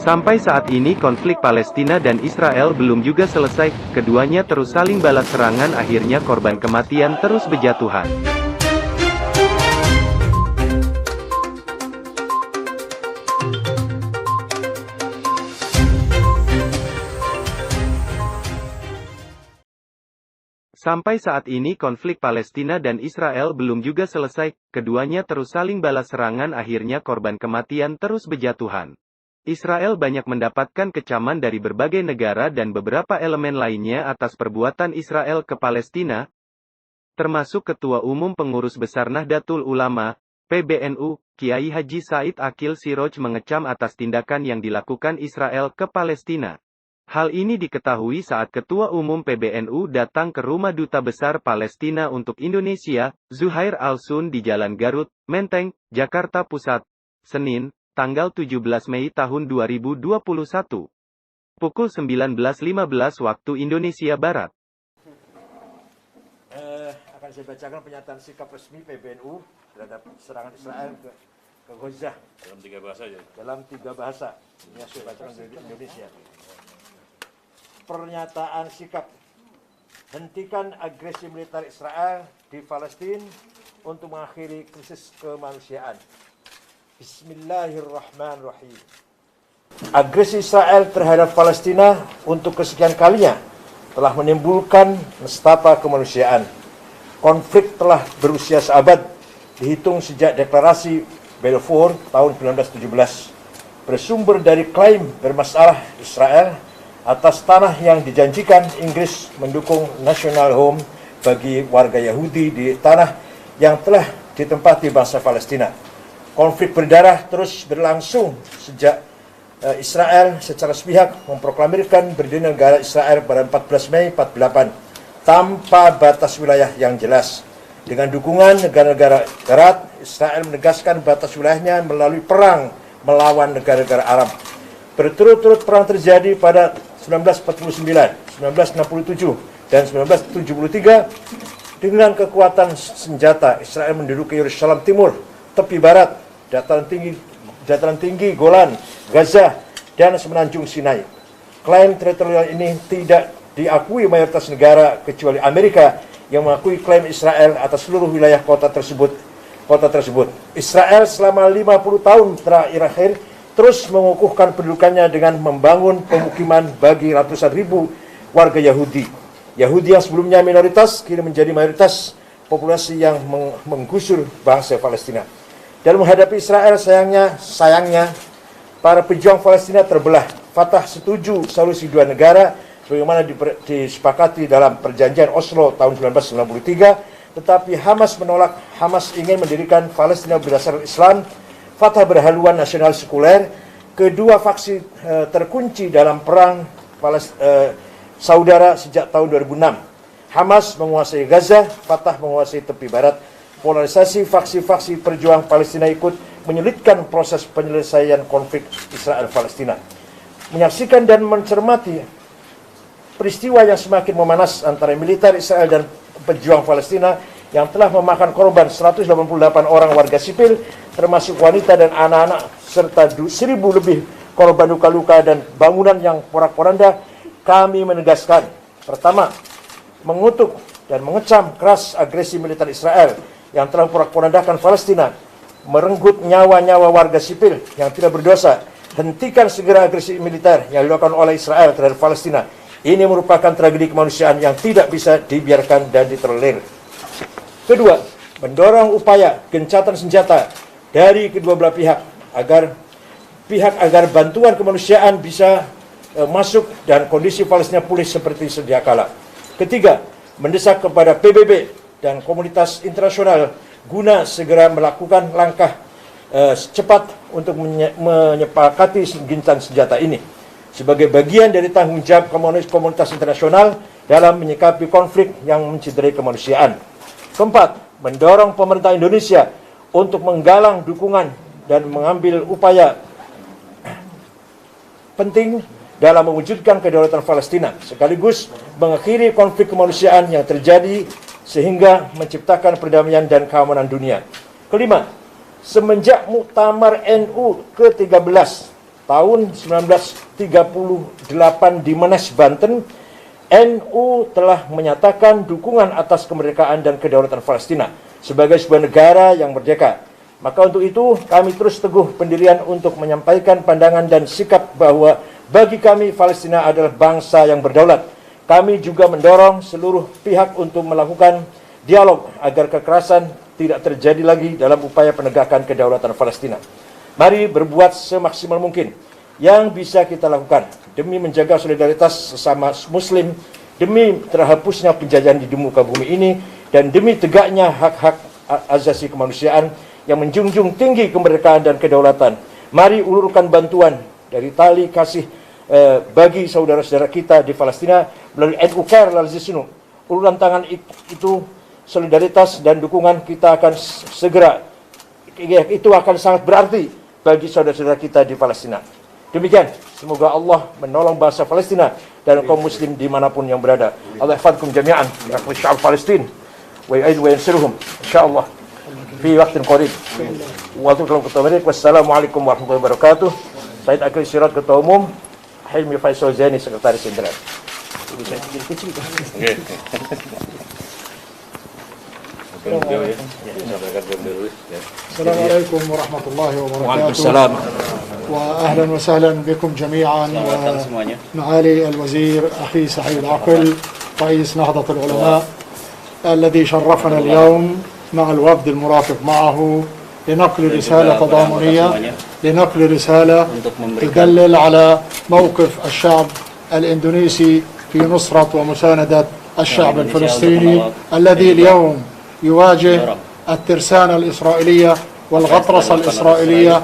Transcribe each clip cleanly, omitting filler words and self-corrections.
Sampai saat ini konflik Palestina dan Israel belum juga selesai, keduanya terus saling balas serangan, akhirnya korban kematian terus berjatuhan. Sampai saat ini konflik Palestina dan Israel belum juga selesai, keduanya terus saling balas serangan, akhirnya korban kematian terus berjatuhan. Israel banyak mendapatkan kecaman dari berbagai negara dan beberapa elemen lainnya atas perbuatan Israel ke Palestina, termasuk Ketua Umum Pengurus Besar Nahdlatul Ulama, PBNU, Kiai Haji Said Aqil Siroj mengecam atas tindakan yang dilakukan Israel ke Palestina. Hal ini diketahui saat Ketua Umum PBNU datang ke Rumah Duta Besar Palestina untuk Indonesia, Zuhair Al-Sun di Jalan Garut, Menteng, Jakarta Pusat, Senin, tanggal 17 Mei tahun 2021. Pukul 19.15 waktu Indonesia Barat. Akan saya bacakan pernyataan sikap resmi PBNU terhadap serangan Israel ke Gaza. Dalam 3 bahasa aja. Dalam 3 bahasa. Ini saya bacakan dari Indonesia. Pernyataan sikap: hentikan agresi militer Israel di Palestina untuk mengakhiri krisis kemanusiaan. Bismillahirrahmanirrahim. Agresi Israel terhadap Palestina untuk kesekian kalinya telah menimbulkan nestapa kemanusiaan. Konflik telah berusia seabad, dihitung sejak deklarasi Balfour tahun 1917. Bersumber dari klaim bermasalah Israel atas tanah yang dijanjikan Inggris mendukung national home bagi warga Yahudi di tanah yang telah ditempati bangsa Palestina. Konflik berdarah terus berlangsung sejak Israel secara sepihak memproklamirkan berdirinya negara Israel pada 14 Mei 48 tanpa batas wilayah yang jelas. Dengan dukungan negara-negara Barat, Israel menegaskan batas wilayahnya melalui perang melawan negara-negara Arab. Berturut-turut perang terjadi pada 1949, 1967, dan 1973. Dengan kekuatan senjata, Israel menduduki Yerusalem Timur, tepi barat, dataran tinggi Golan, Gaza, dan semenanjung Sinai. Klaim teritorial ini tidak diakui mayoritas negara kecuali Amerika yang mengakui klaim Israel atas seluruh wilayah kota tersebut. Israel selama 50 tahun terakhir terus mengukuhkan pendudukannya dengan membangun pemukiman bagi ratusan ribu warga Yahudi. Yahudi yang sebelumnya minoritas kini menjadi mayoritas populasi yang menggusur bangsa Palestina. Dalam menghadapi Israel, sayangnya para pejuang Palestina terbelah. Fatah setuju solusi 2 negara sebagaimana disepakati dalam perjanjian Oslo tahun 1993, tetapi Hamas menolak. Hamas ingin mendirikan Palestina berdasarkan Islam. Fatah berhaluan nasional sekuler. Kedua faksi terkunci dalam perang saudara sejak tahun 2006. Hamas menguasai Gaza, Fatah menguasai tepi barat. Polarisasi faksi-faksi perjuang Palestina ikut menyulitkan proses penyelesaian konflik Israel-Palestina. Menyaksikan dan mencermati peristiwa yang semakin memanas antara militer Israel dan pejuang Palestina yang telah memakan korban 188 orang warga sipil, termasuk wanita dan anak-anak, serta 1.000 lebih korban luka-luka dan bangunan yang porak-poranda, kami menegaskan: pertama, mengutuk dan mengecam keras agresi militer Israel yang telah porak-porandakan Palestina, merenggut nyawa-nyawa warga sipil yang tidak berdosa. Hentikan segera agresi militer yang dilakukan oleh Israel terhadap Palestina. Ini merupakan tragedi kemanusiaan yang tidak bisa dibiarkan dan ditolerir. Kedua, mendorong upaya gencatan senjata dari kedua belah pihak agar bantuan kemanusiaan bisa masuk dan kondisi Palestina pulih seperti sedia kala. Ketiga, mendesak kepada PBB dan komunitas internasional guna segera melakukan langkah cepat untuk menyepakati gencatan senjata ini sebagai bagian dari tanggung jawab komunitas internasional dalam menyikapi konflik yang mencederai kemanusiaan. Keempat, mendorong pemerintah Indonesia untuk menggalang dukungan dan mengambil upaya penting dalam mewujudkan kedaulatan Palestina, sekaligus mengakhiri konflik kemanusiaan yang terjadi sehingga menciptakan perdamaian dan keamanan dunia. Kelima, semenjak Muktamar NU ke-13 tahun 1938 di Menes, Banten, NU telah menyatakan dukungan atas kemerdekaan dan kedaulatan Palestina sebagai sebuah negara yang merdeka. Maka untuk itu kami terus teguh pendirian untuk menyampaikan pandangan dan sikap bahwa bagi kami Palestina adalah bangsa yang berdaulat. Kami juga mendorong seluruh pihak untuk melakukan dialog agar kekerasan tidak terjadi lagi dalam upaya penegakan kedaulatan Palestina. Mari berbuat semaksimal mungkin yang bisa kita lakukan demi menjaga solidaritas sesama Muslim, demi terhapusnya penjajahan di muka bumi ini, dan demi tegaknya hak-hak asasi kemanusiaan yang menjunjung tinggi kemerdekaan dan kedaulatan. Mari ulurkan bantuan dari tali kasih bagi saudara-saudara kita di Palestina melalui NU Care Lalzisnu. Uluran tangan itu, solidaritas dan dukungan kita akan segera, itu akan sangat berarti bagi saudara-saudara kita di Palestina. Demikian, semoga Allah menolong bangsa Palestina dan kaum muslim dimanapun yang berada. Allah yahfadkum jami'an, yahfadz sya'ab Palestin, wa yu'id wa yansiruhum, insyaAllah, fi waktin qarib. Wassalamualaikum warahmatullahi wabarakatuh. Said Akil Sirat, Ketua Umum, Hilmi Faisal Zaini, Sekretaris Jenderal. السلام عليكم ورحمة الله Waalaikumsalam. وبركاته وأهلا وسهلا بكم جميعا ومعالي الوزير أخي سعيد عقل رئيس نهضة العلماء الذي شرفنا اليوم مع الوفد المرافق معه لنقل رسالة تضامنية، لنقل رسالة تدلل على موقف الشعب الإندونيسي في نصرة ومساندة الشعب الفلسطيني الذي اليوم يواجه الترسانة الإسرائيلية والغطرسة الإسرائيلية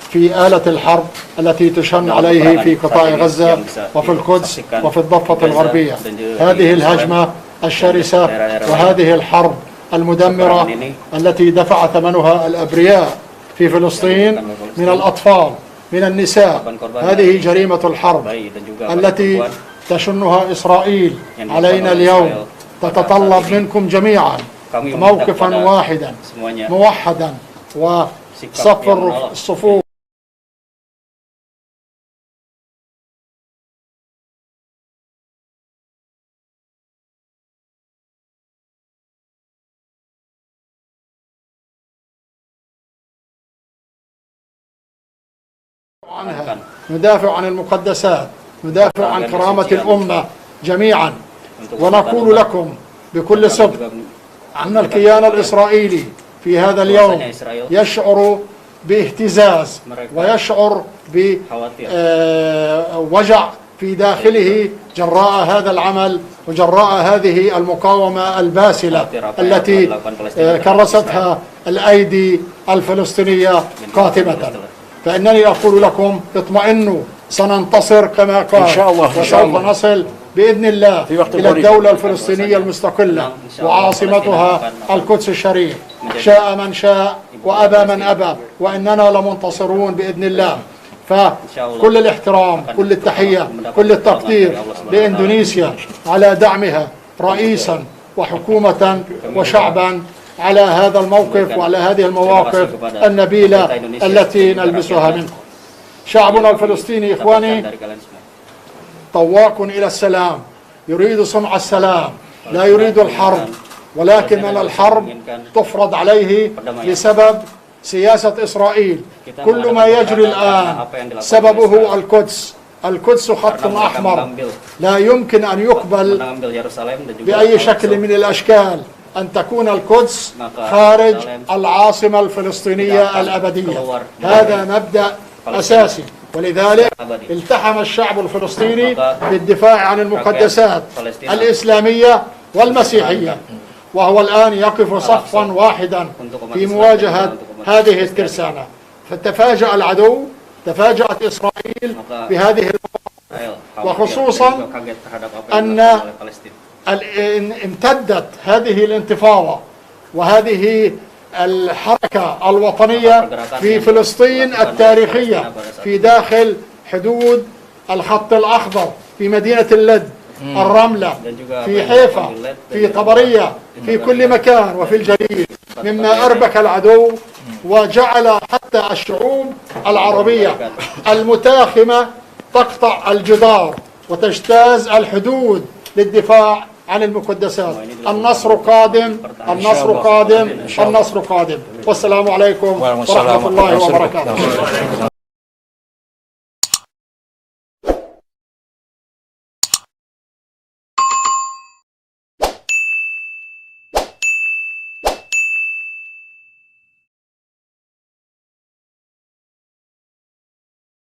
في آلة الحرب التي تشن عليه في قطاع غزة وفي القدس وفي الضفة الغربية. هذه الهجمة الشرسة وهذه الحرب المدمرة التي دفع ثمنها الأبرياء في فلسطين من الأطفال من النساء، هذه جريمة الحرب التي تشنها إسرائيل علينا اليوم. تتطلب منكم جميعا موقفا واحدا موحدا وصف الصفوف عنها، ندافع عن المقدسات، ندافع عن كرامة الأمة جميعا، ونقول لكم بكل صدق أن الكيان الإسرائيلي في هذا اليوم يشعر باهتزاز ويشعر بوجع في داخله جراء هذا العمل وجراء هذه المقاومة الباسلة التي كرستها الأيدي الفلسطينية قاتمة. فإنني أقول لكم اطمئنوا، سننتصر كما قال، إن شاء الله، إن شاء وسوف الله. نصل بإذن الله إلى الدولة الفلسطينية المستقلة وعاصمتها القدس الشريف، شاء من شاء وأبى من أبى، وإننا لمنتصرون بإذن الله. فكل الاحترام، كل التحية، كل التقدير لإندونيسيا على دعمها رئيسا وحكومة وشعبا على هذا الموقف وعلى هذه المواقف النبيلة التي نلمسها منكم. شعبنا الفلسطيني إخواني طواق إلى السلام، يريد صنع السلام، لا يريد الحرب، ولكن الحرب تفرض عليه بسبب سياسة إسرائيل. كل ما يجري الآن سببه القدس. القدس خط أحمر لا يمكن أن يقبل بأي شكل من الأشكال أن تكون القدس خارج العاصمة الفلسطينية الأبدية. هذا مبدأ أساسي، ولذلك التحم الشعب الفلسطيني بالدفاع عن المقدسات الإسلامية والمسيحية، وهو الآن يقف صفا واحدا في مواجهة هذه الترسانة. فتفاجأ العدو، تفاجأت إسرائيل بهذه وخصوصا أن امتدت هذه الانتفاضة وهذه الحركة الوطنية في فلسطين التاريخية في داخل حدود الخط الأخضر في مدينة اللد الرملة، في حيفا، في طبرية، في كل مكان وفي الجليل، مما أربك العدو وجعل حتى الشعوب العربية المتاخمة تقطع الجدار وتجتاز الحدود للدفاع عن المقدسات. النصر قادم، النصر قادم، النصر قادم. والسلام عليكم ورحمة الله وبركاته.